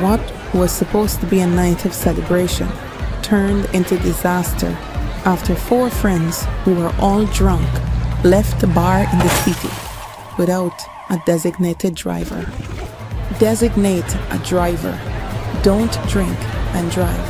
What was supposed to be a night of celebration turned into disaster after 4 friends who were all drunk left the bar in the city without a designated driver. Designate a driver. Don't drink and drive.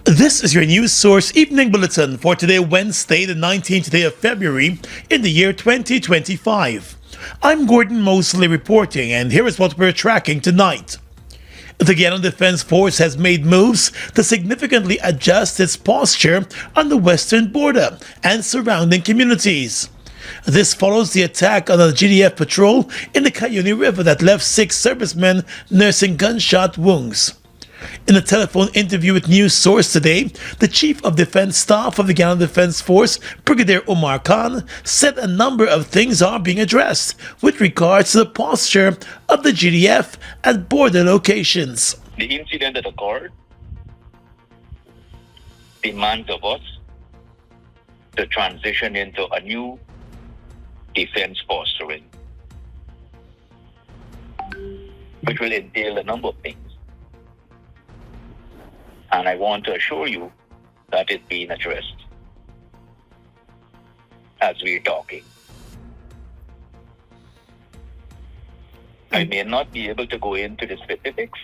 This is your news source evening bulletin for today, Wednesday, the 19th day of February in the year 2025. I'm Gordon Mosley reporting, and here is what we're tracking tonight. The Guyana Defense Force has made moves to significantly adjust its posture on the western border and surrounding communities. This follows the attack on a GDF patrol in the Puruni River that left 6 servicemen nursing gunshot wounds. In a telephone interview with News Source today, the Chief of Defense Staff of the Guyana Defense Force, Brigadier Omar Khan, said a number of things are being addressed with regards to the posture of the GDF at border locations. The incident that occurred demands of us to transition into a new defense posturing, which will entail a number of things. And I want to assure you that it's being addressed as we're talking. I may not be able to go into the specifics,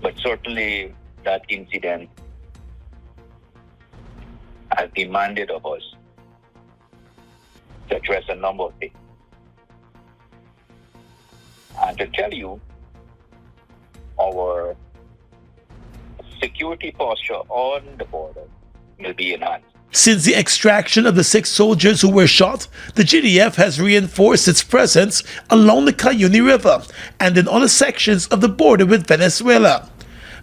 but certainly that incident has demanded of us to address a number of things. And to tell you, our security posture on the border will be enhanced. Since the extraction of the 6 soldiers who were shot, the GDF has reinforced its presence along the Puruni River and in other sections of the border with Venezuela.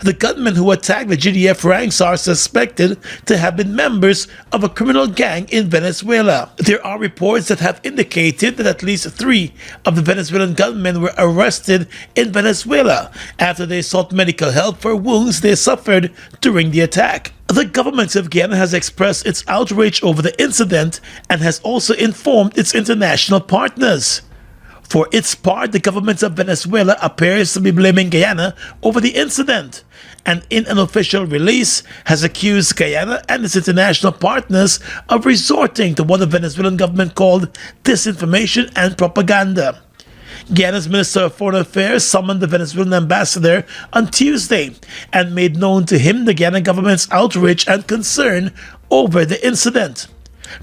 The gunmen who attacked the GDF ranks are suspected to have been members of a criminal gang in Venezuela. There are reports that have indicated that at least 3 of the Venezuelan gunmen were arrested in Venezuela after they sought medical help for wounds they suffered during the attack. The government of Guyana has expressed its outrage over the incident and has also informed its international partners. For its part, the government of Venezuela appears to be blaming Guyana over the incident, and in an official release has accused Guyana and its international partners of resorting to what the Venezuelan government called disinformation and propaganda. Guyana's Minister of Foreign Affairs summoned the Venezuelan ambassador on Tuesday and made known to him the Guyana government's outrage and concern over the incident.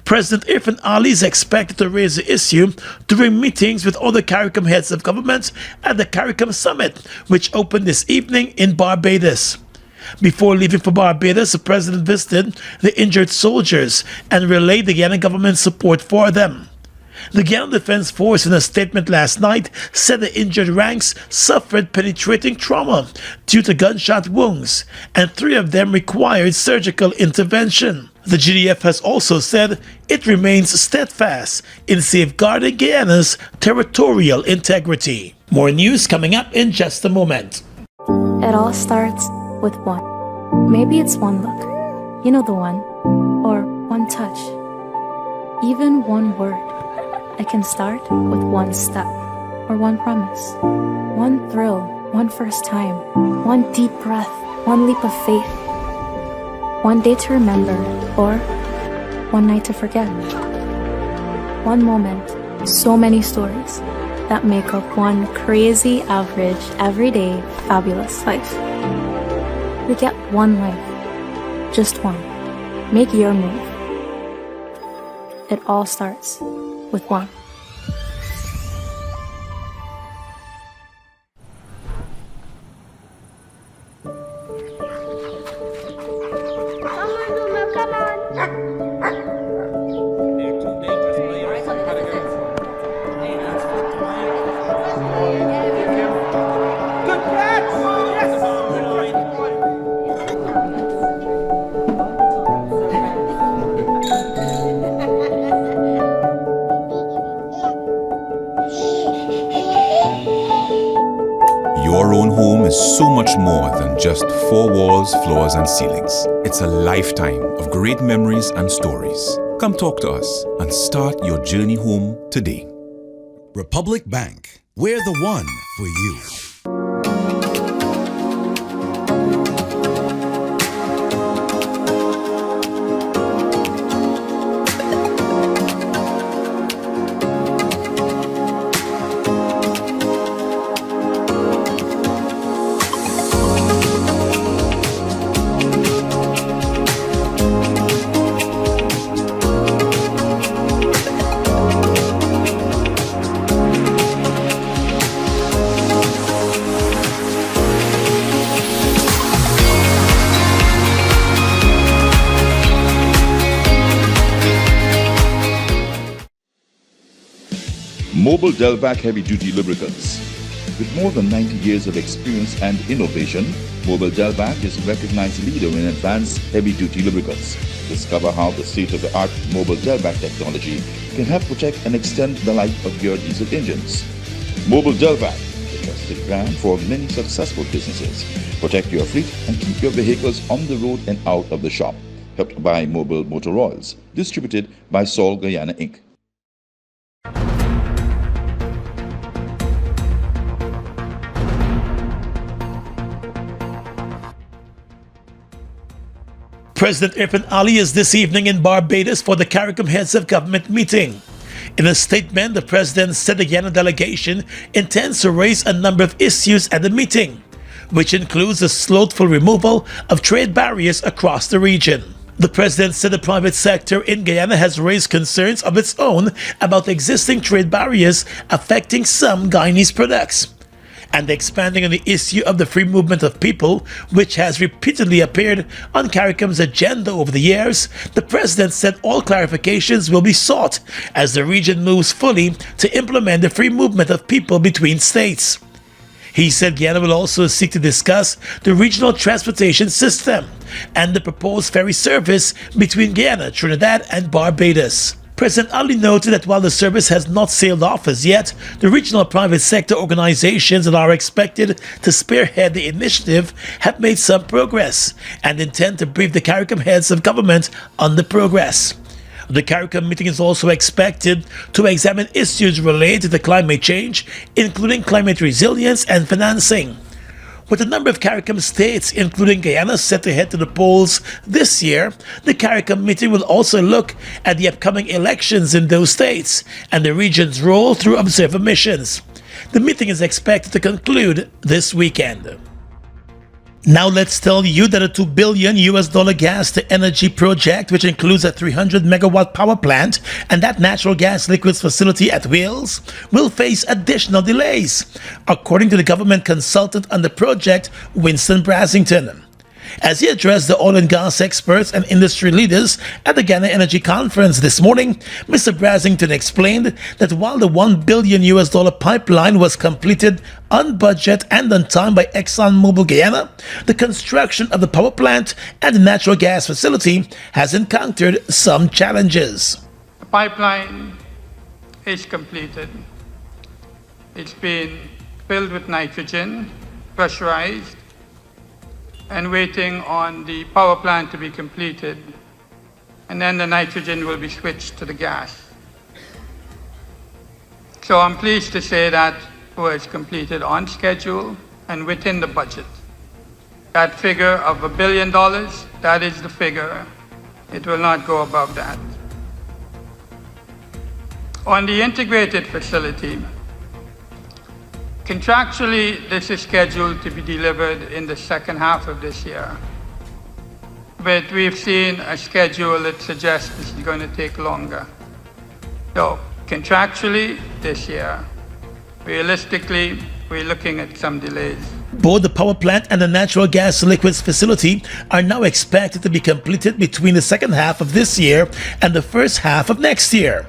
President Irfan Ali is expected to raise the issue during meetings with other CARICOM heads of government at the CARICOM summit, which opened this evening in Barbados. Before leaving for Barbados, the president visited the injured soldiers and relayed the Guyana government's support for them. The Guyana Defense Force, in a statement last night, said the injured ranks suffered penetrating trauma due to gunshot wounds, and 3 of them required surgical intervention. The GDF has also said it remains steadfast in safeguarding Guyana's territorial integrity. More news coming up in just a moment. It all starts with one. Maybe it's one look, you know the one, or one touch, even one word. It can start with one step, or one promise, one thrill, one first time, one deep breath, one leap of faith, one day to remember, or one night to forget. One moment, so many stories that make up one crazy, average, everyday, fabulous life. We get one life, just one. Make your move. It all starts with one. is so much more than just four walls, floors, and ceilings. It's a lifetime of great memories and stories. Come talk to us and start your journey home today. Republic Bank. We're the one for you. Mobil Delvac Heavy Duty Lubricants. With more than 90 years of experience and innovation, Mobil Delvac is a recognized leader in advanced heavy duty lubricants. Discover how the state-of-the-art Mobil Delvac technology can help protect and extend the life of your diesel engines. Mobil Delvac, the trusted brand for many successful businesses. Protect your fleet and keep your vehicles on the road and out of the shop. Helped by Mobil Motor Oils. Distributed by Sol Guyana Inc. President Irfan Ali is this evening in Barbados for the CARICOM Heads of Government meeting. In a statement, the president said the Guyana delegation intends to raise a number of issues at the meeting, which includes the slothful removal of trade barriers across the region. The president said the private sector in Guyana has raised concerns of its own about existing trade barriers affecting some Guyanese products. And expanding on the issue of the free movement of people, which has repeatedly appeared on CARICOM's agenda over the years, the president said all clarifications will be sought as the region moves fully to implement the free movement of people between states. He said Guyana will also seek to discuss the regional transportation system and the proposed ferry service between Guyana, Trinidad, and Barbados. President Ali noted that while the service has not sailed off as yet, the regional private sector organizations that are expected to spearhead the initiative have made some progress and intend to brief the CARICOM heads of government on the progress. The CARICOM meeting is also expected to examine issues related to climate change, including climate resilience and financing. With a number of CARICOM states, including Guyana, set to head to the polls this year, the CARICOM meeting will also look at the upcoming elections in those states and the region's role through observer missions. The meeting is expected to conclude this weekend. Now let's tell you that a $2 billion gas to energy project, which includes a 300 megawatt power plant and that natural gas liquids facility at Wales, will face additional delays, according to the government consultant on the project, Winston Brasington. As he addressed the oil and gas experts and industry leaders at the Ghana Energy Conference this morning, Mr. Brasington explained that while the $1 billion pipeline was completed on budget and on time by ExxonMobil Guyana, the construction of the power plant and the natural gas facility has encountered some challenges. The pipeline is completed. It's been filled with nitrogen, pressurized, and waiting on the power plant to be completed, and then the nitrogen will be switched to the gas. So I'm pleased to say that it was completed on schedule and within the budget. That figure of $1 billion, that is the figure. It will not go above that. On the integrated facility, contractually, this is scheduled to be delivered in the second half of this year. But we've seen a schedule that suggests this is going to take longer. So, contractually, this year. Realistically, we're looking at some delays. Both the power plant and the natural gas liquids facility are now expected to be completed between the second half of this year and the first half of next year.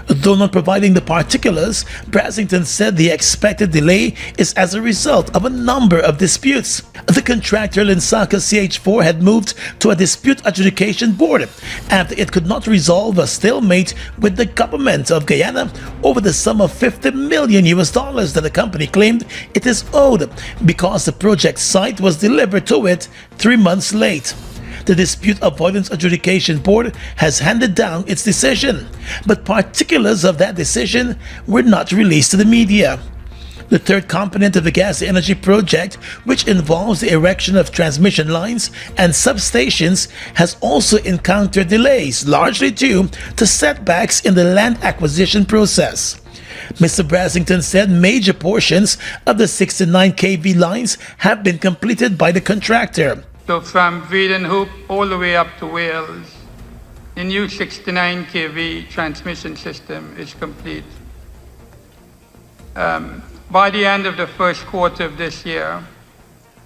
Though not providing the particulars, Brasington said the expected delay is as a result of a number of disputes. The contractor Linsaka CH4 had moved to a dispute adjudication board after it could not resolve a stalemate with the government of Guyana over the sum of $50 million that the company claimed it is owed because the project site was delivered to it 3 months late. The Dispute Avoidance Adjudication Board has handed down its decision, but particulars of that decision were not released to the media. The third component of the gas energy project, which involves the erection of transmission lines and substations, has also encountered delays, largely due to setbacks in the land acquisition process. Mr. Brasington said major portions of the 69 kV lines have been completed by the contractor. So from Vredenhoek all the way up to Wales, the new 69 kV transmission system is complete. By the end of the first quarter of this year,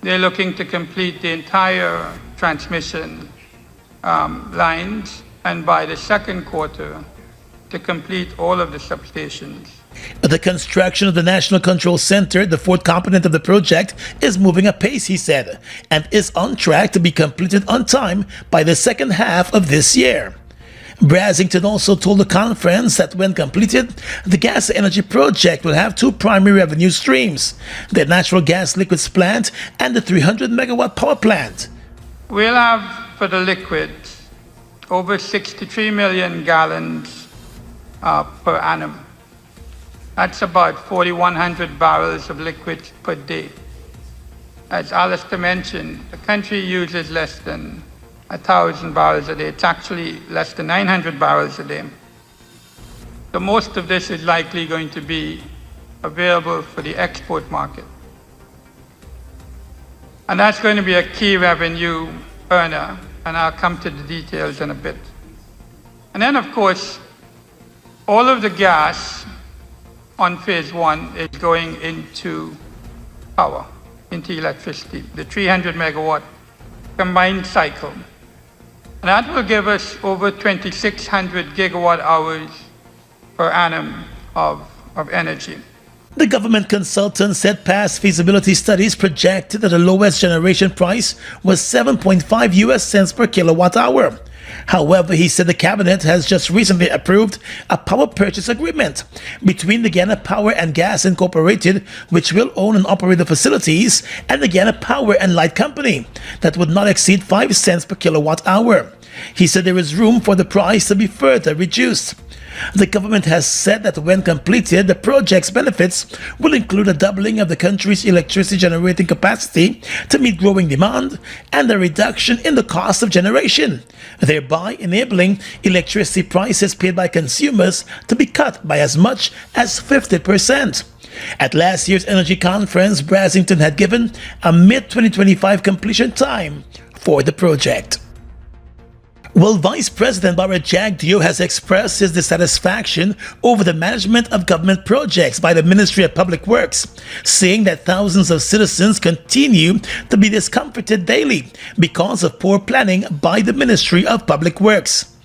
they're looking to complete the entire transmission lines, and by the second quarter, to complete all of the substations. The construction of the National Control Center, the fourth component of the project, is moving apace, he said, and is on track to be completed on time by the second half of this year. Brasington also told the conference that when completed, the gas energy project will have two primary revenue streams: the natural gas liquids plant and the 300 megawatt power plant. We'll have, for the liquids, over 63 million gallons per annum. That's about 4,100 barrels of liquids per day. As Alistair mentioned, the country uses less than 1,000 barrels a day. It's actually less than 900 barrels a day. So most of this is likely going to be available for the export market. And that's going to be a key revenue earner, and I'll come to the details in a bit. And then, of course, all of the gas on phase one is going into power, into electricity, the 300 megawatt combined cycle. And that will give us over 2,600 gigawatt hours per annum of energy. The government consultant said past feasibility studies projected that the lowest generation price was 7.5 US cents per kilowatt hour. However, he said the cabinet has just recently approved a power purchase agreement between the Guyana Power and Gas Incorporated, which will own and operate the facilities, and the Guyana Power and Light Company that would not exceed 5 cents per kilowatt hour. He said there is room for the price to be further reduced. The government has said that when completed, the project's benefits will include a doubling of the country's electricity generating capacity to meet growing demand and a reduction in the cost of generation, thereby enabling electricity prices paid by consumers to be cut by as much as 50%. At last year's energy conference, Brasington had given a mid-2025 completion time for the project. Well, Vice President Barbados Jagdeo has expressed his dissatisfaction over the management of government projects by the Ministry of Public Works, saying that thousands of citizens continue to be discomforted daily because of poor planning by the Ministry of Public Works.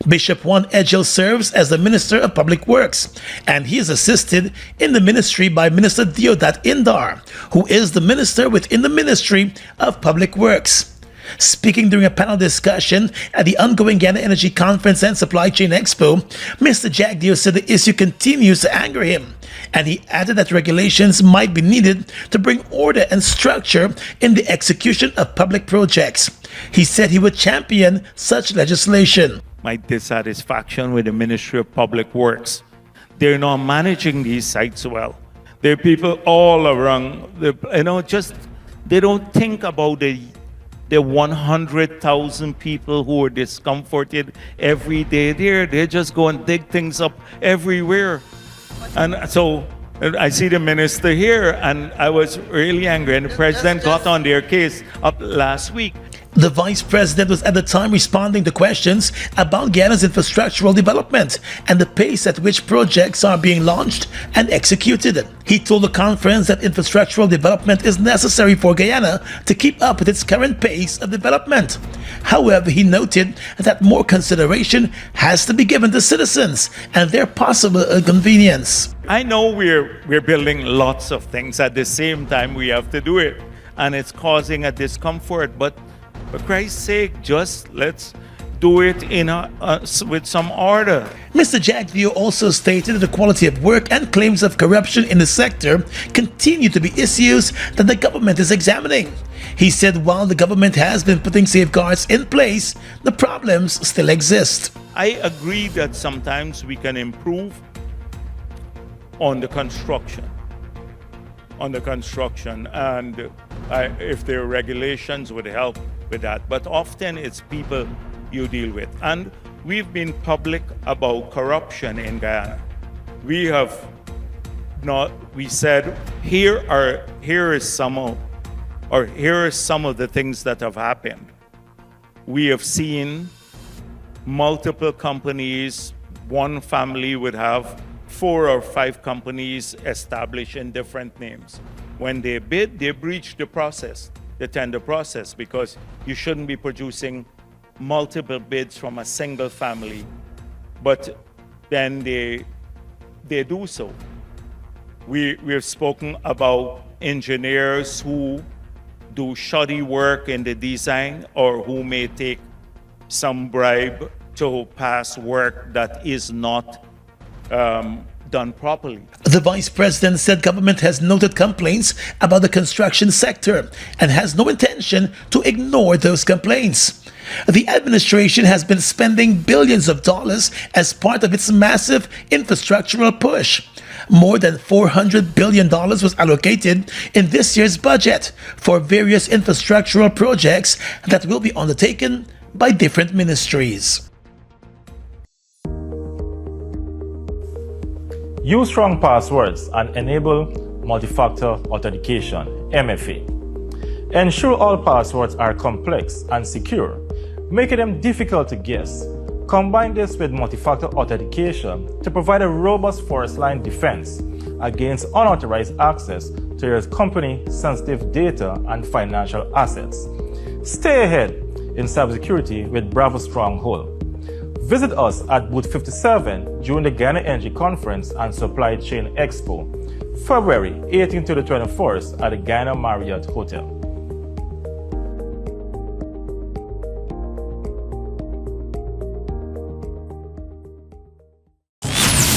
Bishop Juan Edgel serves as the Minister of Public Works, and he is assisted in the ministry by Minister Deodat Indar, who is the minister within the Ministry of Public Works. Speaking during a panel discussion at the ongoing Guyana Energy Conference and Supply Chain Expo, Mr. Jagdeo said the issue continues to anger him, and he added that regulations might be needed to bring order and structure in the execution of public projects. He said he would champion such legislation. My dissatisfaction with the Ministry of Public Works. They're not managing these sites well. There are people all around, they don't think about the 100,000 people who are discomforted every day there. They just go and dig things up everywhere. And so I see the minister here, and I was really angry, and the president got on their case up last week. The vice president was at the time responding to questions about Guyana's infrastructural development and the pace at which projects are being launched and executed. He told the conference that infrastructural development is necessary for Guyana to keep up with its current pace of development. However, he noted that more consideration has to be given to citizens and their possible inconvenience. I know we're building lots of things at the same time. We have to do it, and it's causing a discomfort, but for Christ's sake, just let's do it with some order. Mr. Jagdeo also stated that the quality of work and claims of corruption in the sector continue to be issues that the government is examining. He said while the government has been putting safeguards in place, the problems still exist. I agree that sometimes we can improve on the construction. And if there are regulations would help with that. But often it's people you deal with. And we've been public about corruption in Guyana. We said here is some of the things that have happened. We have seen multiple companies, one family would have 4 or 5 companies established in different names. When they bid, they breach the process, the tender process, because you shouldn't be producing multiple bids from a single family, but then they do so. We've spoken about engineers who do shoddy work in the design or who may take some bribe to pass work that is not done properly. The vice president said government has noted complaints about the construction sector and has no intention to ignore those complaints. The administration has been spending billions of dollars as part of its massive infrastructural push. More than $400 billion was allocated in this year's budget for various infrastructural projects that will be undertaken by different ministries. Use strong passwords and enable multi-factor authentication, MFA. Ensure all passwords are complex and secure, making them difficult to guess. Combine this with multi-factor authentication to provide a robust first-line defense against unauthorized access to your company's sensitive data and financial assets. Stay ahead in cybersecurity with Bravo Stronghold. Visit us at Booth 57 during the Guyana Energy Conference and Supply Chain Expo, February 18th to the 21st at the Guyana Marriott Hotel.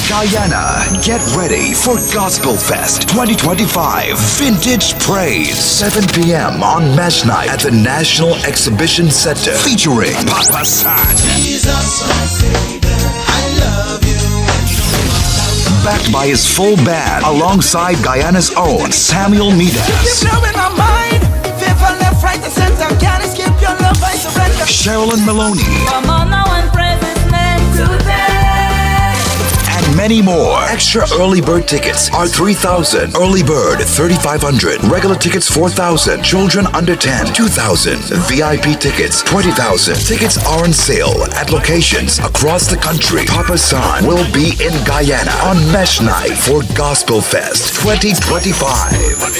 Guyana, get ready for Gospel Fest 2025 Vintage Praise, 7 p.m. on Mesh Night at the National Exhibition Center, featuring Papa San. Jesus, my Savior, I love you. Backed by his full band, alongside Guyana's own Samuel Midas. Sherilyn Maloney. Come on now and praise his name today. And many more. Extra early bird tickets are $3,000. Early bird $3,500. Regular tickets $4,000. Children under 10 $2,000. VIP tickets $20,000. Tickets are on sale at locations across the country. Papa San will be in Guyana on Mesh Night for Gospel Fest 2025.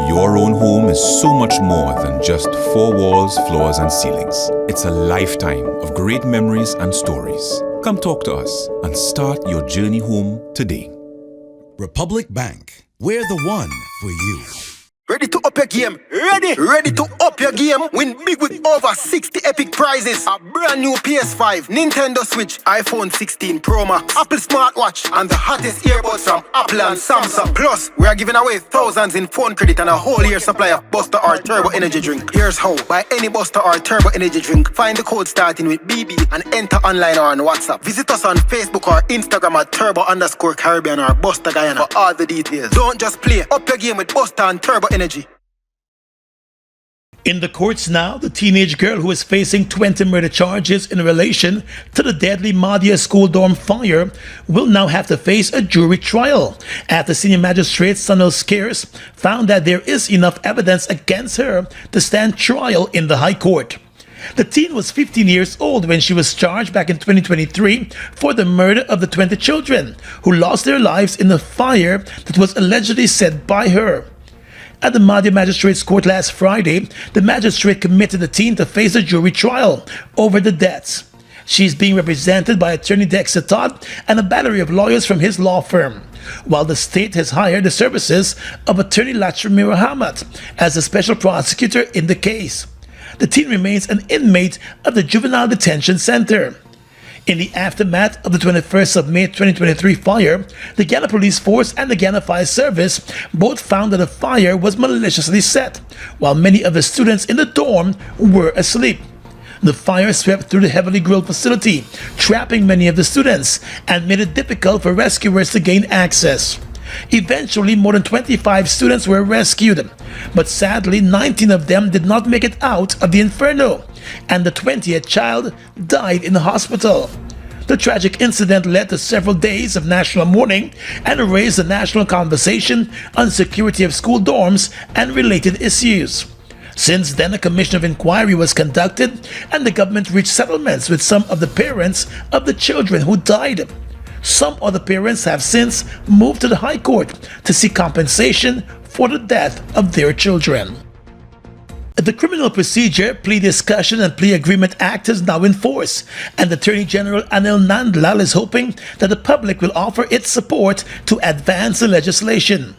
Your own home is so much more than just four walls, floors, and ceilings. It's a lifetime of great memories and stories. Come talk to us and start your journey home today. Republic Bank, we're the one for you. Ready to up your game? Ready to up your game? Win big with over 60 epic prizes. A brand new PS5, Nintendo Switch, iPhone 16 Pro Max, Apple smartwatch, and the hottest earbuds from Apple and Samsung. Plus, we are giving away thousands in phone credit and a whole year supply of Buster or Turbo Energy drink. Here's how. Buy any Buster or Turbo Energy drink, find the code starting with BB and enter online or on WhatsApp. Visit us on Facebook or Instagram at Turbo_Caribbean or Buster Guyana for all the details. Don't just play. Up your game with Buster and Turbo Energy. In the courts now, the teenage girl who is facing 20 murder charges in relation to the deadly Mahdia school dorm fire will now have to face a jury trial after senior magistrate Sunil Scarce found that there is enough evidence against her to stand trial in the High Court. The teen was 15 years old when she was charged back in 2023 for the murder of the 20 children who lost their lives in a fire that was allegedly set by her. At the Mahdia Magistrates Court last Friday, the magistrate committed the teen to face a jury trial over the deaths. She is being represented by attorney Dexter Todd and a battery of lawyers from his law firm, while the state has hired the services of attorney Lachmi Muhammad as a special prosecutor in the case. The teen remains an inmate of the Juvenile Detention Center. In the aftermath of the 21st of May 2023 fire, the Guyana Police Force and the Guyana Fire Service both found that the fire was maliciously set, while many of the students in the dorm were asleep. The fire swept through the heavily grilled facility, trapping many of the students, and made it difficult for rescuers to gain access. Eventually, more than 25 students were rescued, but sadly 19 of them did not make it out of the inferno, and the 20th child died in the hospital. The tragic incident led to several days of national mourning and raised a national conversation on security of school dorms and related issues. Since then, a commission of inquiry was conducted and the government reached settlements with some of the parents of the children who died. Some other parents have since moved to the High Court to seek compensation for the death of their children. The Criminal Procedure, Plea Discussion and Plea Agreement Act is now in force, and Attorney General Anil Nandlal is hoping that the public will offer its support to advance the legislation.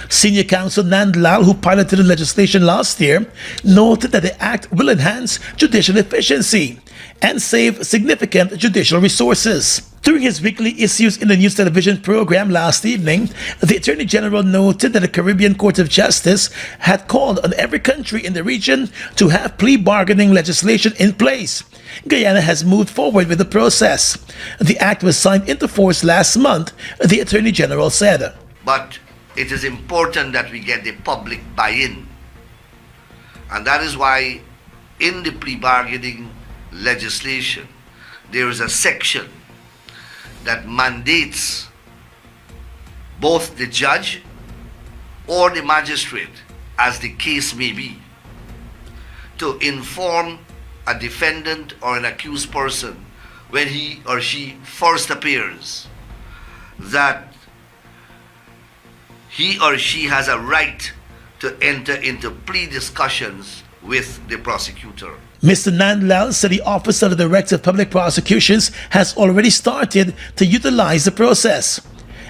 Senior Counsel Nandlal, who piloted the legislation last year, noted that the act will enhance judicial efficiency and save significant judicial resources. During his weekly Issues in the News television program last evening, the Attorney General noted that the Caribbean Court of Justice had called on every country in the region to have plea bargaining legislation in place. Guyana has moved forward with the process. The act was signed into force last month, the Attorney General said. But it is important that we get the public buy-in. And that is why in the plea bargaining legislation, there is a section that mandates both the judge or the magistrate, as the case may be, to inform a defendant or an accused person when he or she first appears that he or she has a right to enter into plea discussions with the prosecutor. Mr. Nandlal said the Office of the Director of Public Prosecutions has already started to utilize the process.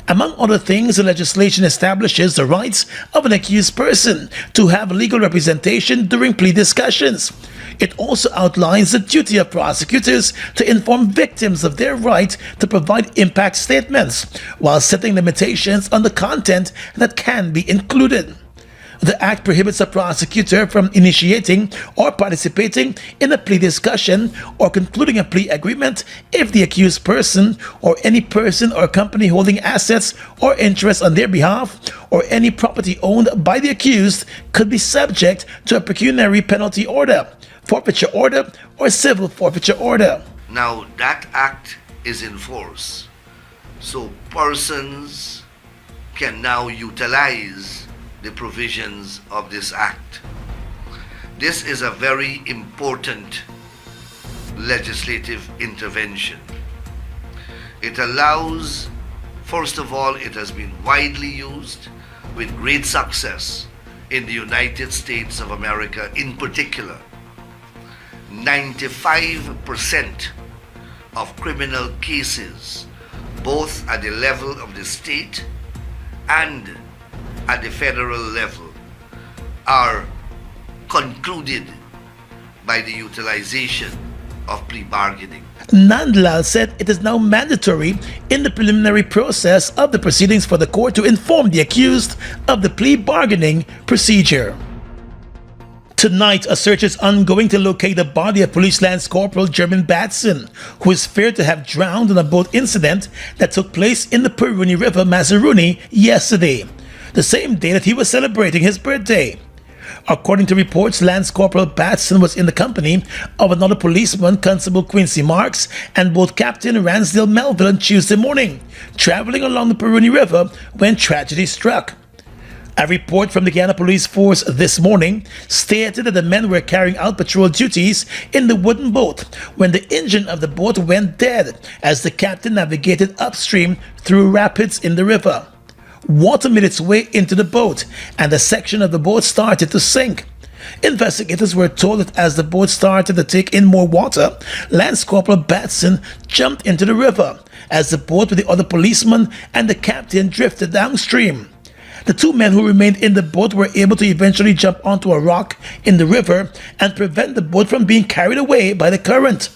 Among other things, the legislation establishes the rights of an accused person to have legal representation during plea discussions. It also outlines the duty of prosecutors to inform victims of their right to provide impact statements, while setting limitations on the content that can be included. The Act prohibits a prosecutor from initiating or participating in a plea discussion or concluding a plea agreement if the accused person or any person or company holding assets or interests on their behalf or any property owned by the accused could be subject to a pecuniary penalty order, forfeiture order, or civil forfeiture order. Now that act is in force, so persons can now utilize the provisions of this act. This is a very important legislative intervention. It allows, first of all, it has been widely used with great success in the United States of America in particular, 95% of criminal cases, both at the level of the state and at the federal level, are concluded by the utilization of plea bargaining. Nandlal said it is now mandatory in the preliminary process of the proceedings for the court to inform the accused of the plea bargaining procedure. Tonight, a search is ongoing to locate the body of Police Lance Corporal German Batson, who is feared to have drowned in a boat incident that took place in the Puruni River, Mazaruni, yesterday, the same day that he was celebrating his birthday. According to reports, Lance Corporal Batson was in the company of another policeman, Constable Quincy Marks, and both Captain Ransdale Melville on Tuesday morning, traveling along the Puruni River when tragedy struck. A report from the Guyana Police Force this morning stated that the men were carrying out patrol duties in the wooden boat when the engine of the boat went dead as the captain navigated upstream through rapids in the river. Water made its way into the boat, and a section of the boat started to sink. Investigators were told that as the boat started to take in more water, Lance Corporal Batson jumped into the river as the boat with the other policeman and the captain drifted downstream. The two men who remained in the boat were able to eventually jump onto a rock in the river and prevent the boat from being carried away by the current.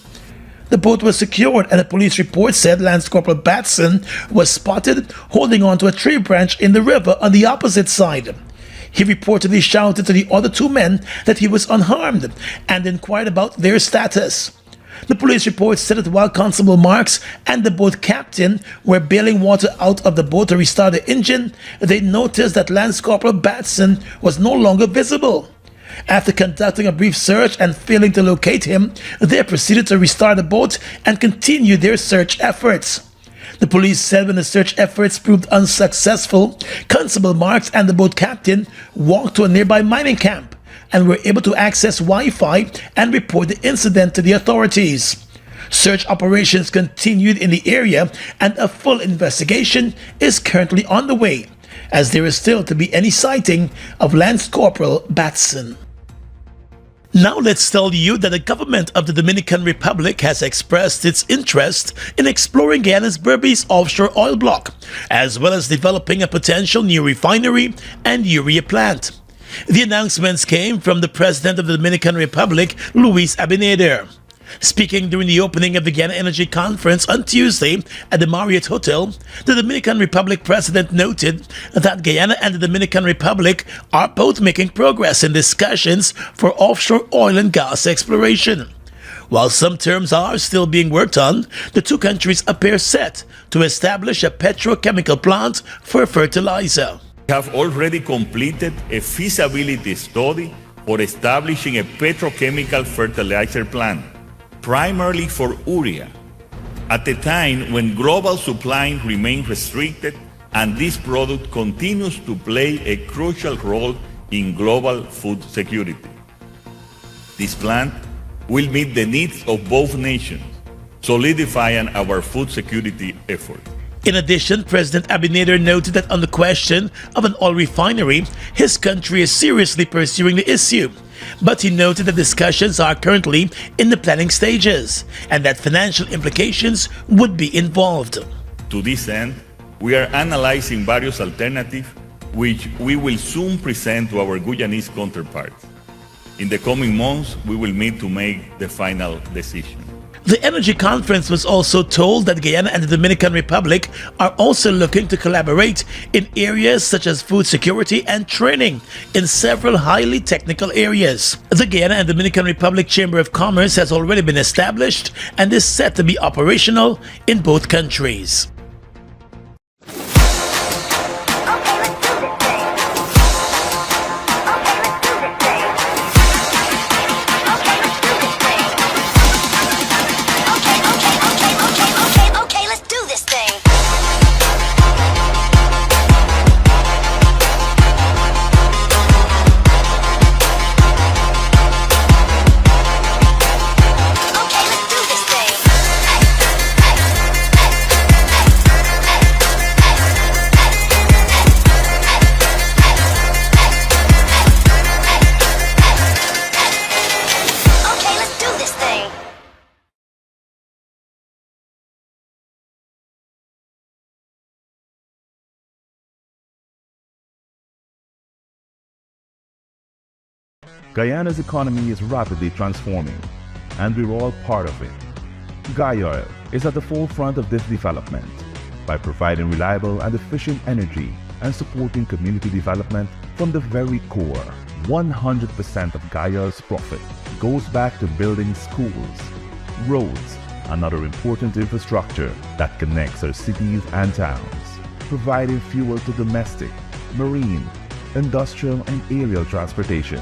The boat was secured, and a police report said Lance Corporal Batson was spotted holding onto a tree branch in the river on the opposite side. He reportedly shouted to the other two men that he was unharmed and inquired about their status. The police report said that while Constable Marks and the boat captain were bailing water out of the boat to restart the engine, they noticed that Lance Corporal Batson was no longer visible. After conducting a brief search and failing to locate him, they proceeded to restart the boat and continue their search efforts. The police said when the search efforts proved unsuccessful, Constable Marks and the boat captain walked to a nearby mining camp and were able to access Wi-Fi and report the incident to the authorities. Search operations continued in the area, and a full investigation is currently on the way, as there is still to be any sighting of Lance Corporal Batson. Now let's tell you that the government of the Dominican Republic has expressed its interest in exploring Guyana's Berbice offshore oil block, as well as developing a potential new refinery and urea plant. The announcements came from the President of the Dominican Republic, Luis Abinader. Speaking during the opening of the Guyana Energy Conference on Tuesday at the Marriott Hotel, the Dominican Republic President noted that Guyana and the Dominican Republic are both making progress in discussions for offshore oil and gas exploration. While some terms are still being worked on, the two countries appear set to establish a petrochemical plant for fertilizer. We have already completed a feasibility study for establishing a petrochemical fertilizer plant, primarily for urea, at a time when global supply remains restricted and this product continues to play a crucial role in global food security. This plant will meet the needs of both nations, solidifying our food security effort. In addition, President Abinader noted that on the question of an oil refinery, his country is seriously pursuing the issue. But he noted that discussions are currently in the planning stages and that financial implications would be involved. To this end, we are analyzing various alternatives which we will soon present to our Guyanese counterparts. In the coming months, we will meet to make the final decision. The Energy Conference was also told that Guyana and the Dominican Republic are also looking to collaborate in areas such as food security and training in several highly technical areas. The Guyana and Dominican Republic Chamber of Commerce has already been established and is set to be operational in both countries. Guyana's economy is rapidly transforming, and we're all part of it. Guyoil is at the forefront of this development by providing reliable and efficient energy and supporting community development from the very core. 100% of Guyoil's profit goes back to building schools, roads, and other important infrastructure that connects our cities and towns, providing fuel to domestic, marine, industrial, and aerial transportation.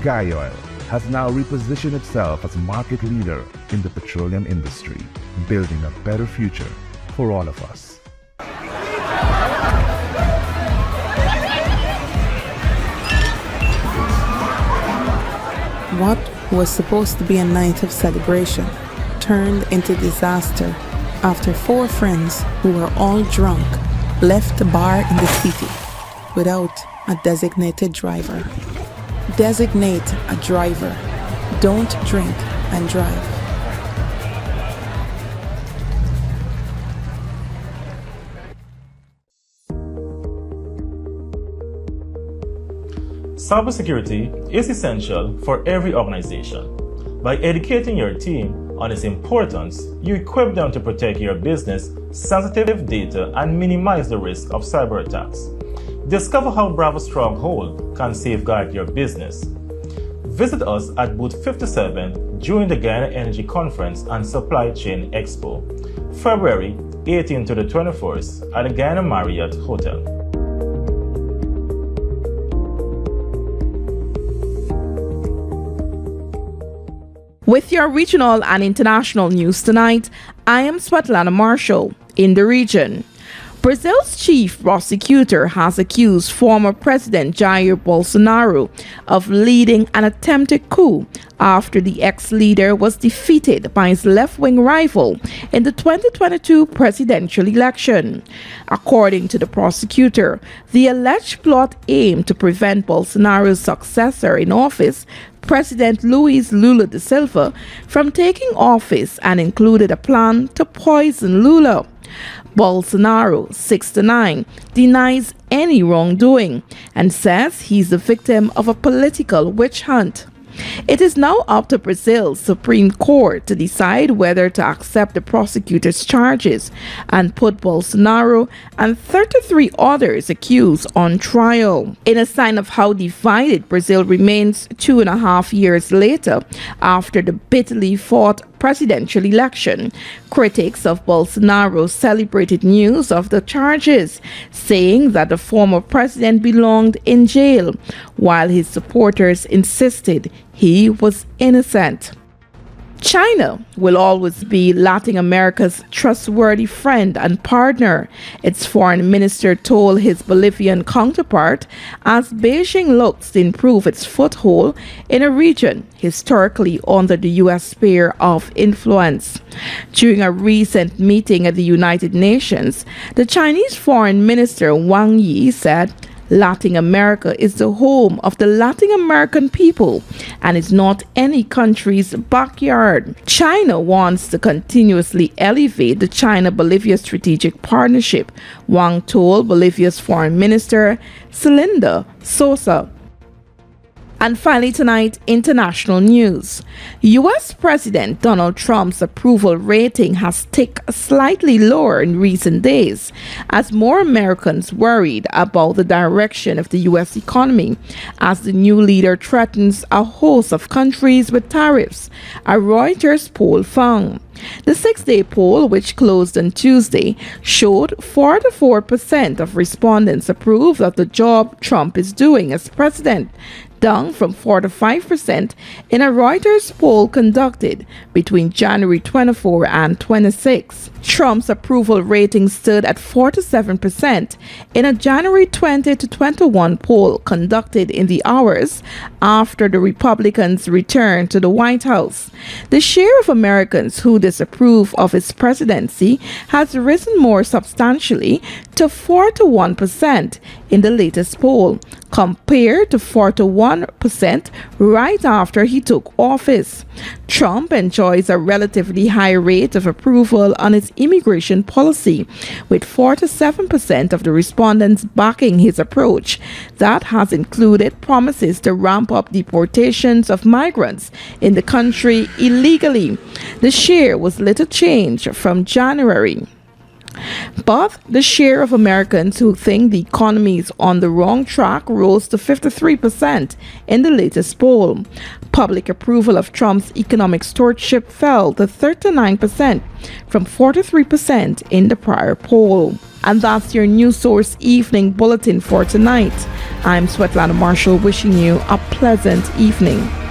Guyoil has now repositioned itself as a market leader in the petroleum industry, building a better future for all of us. What was supposed to be a night of celebration turned into disaster after 4 friends who were all drunk left the bar in the city without a designated driver. Designate a driver. Don't drink and drive. Cybersecurity is essential for every organization. By educating your team on its importance, you equip them to protect your business, sensitive data, and minimize the risk of cyber attacks. Discover how Bravo Stronghold can safeguard your business. Visit us at booth 57 during the Guyana Energy Conference and Supply Chain Expo, February 18 to the 21st at the Guyana Marriott Hotel. With your regional and international news tonight, I am Svetlana Marshall in the region. Brazil's chief prosecutor has accused former President Jair Bolsonaro of leading an attempted coup after the ex-leader was defeated by his left-wing rival in the 2022 presidential election. According to the prosecutor, the alleged plot aimed to prevent Bolsonaro's successor in office, President Luiz Lula da Silva, from taking office and included a plan to poison Lula. Bolsonaro, 69, denies any wrongdoing and says he's the victim of a political witch hunt. It is now up to Brazil's Supreme Court to decide whether to accept the prosecutor's charges and put Bolsonaro and 33 others accused on trial. In a sign of how divided Brazil remains 2.5 years later after the bitterly fought presidential election, critics of Bolsonaro celebrated news of the charges, saying that the former president belonged in jail, while his supporters insisted he was innocent. China will always be Latin America's trustworthy friend and partner, its foreign minister told his Bolivian counterpart, as Beijing looks to improve its foothold in a region historically under the U.S. sphere of influence. During a recent meeting at the United Nations, the Chinese foreign minister Wang Yi said, Latin America is the home of the Latin American people and is not any country's backyard. China wants to continuously elevate the China-Bolivia strategic partnership, Wang told Bolivia's foreign minister, Celinda Sosa. And finally tonight, international news. U.S. President Donald Trump's approval rating has ticked slightly lower in recent days as more Americans worried about the direction of the U.S. economy as the new leader threatens a host of countries with tariffs, a Reuters poll found. The 6-day poll, which closed on Tuesday, showed 44% of respondents approved of the job Trump is doing as president, down from 45% in a Reuters poll conducted between January 24 and 26. Trump's approval rating stood at 47% in a January 20 to 21 poll conducted in the hours after the Republicans returned to the White House. The share of Americans who disapprove of his presidency has risen more substantially to 41% in the latest poll, compared to 41% right after he took office. Trump enjoys a relatively high rate of approval on his immigration policy, with 47% of the respondents backing his approach. That has included promises to ramp up deportations of migrants in the country illegally. The share was little change from January. But the share of Americans who think the economy is on the wrong track rose to 53% in the latest poll. Public approval of Trump's economic stewardship fell to 39% from 43% in the prior poll. And that's your News Source Evening Bulletin for tonight. I'm Svetlana Marshall, wishing you a pleasant evening.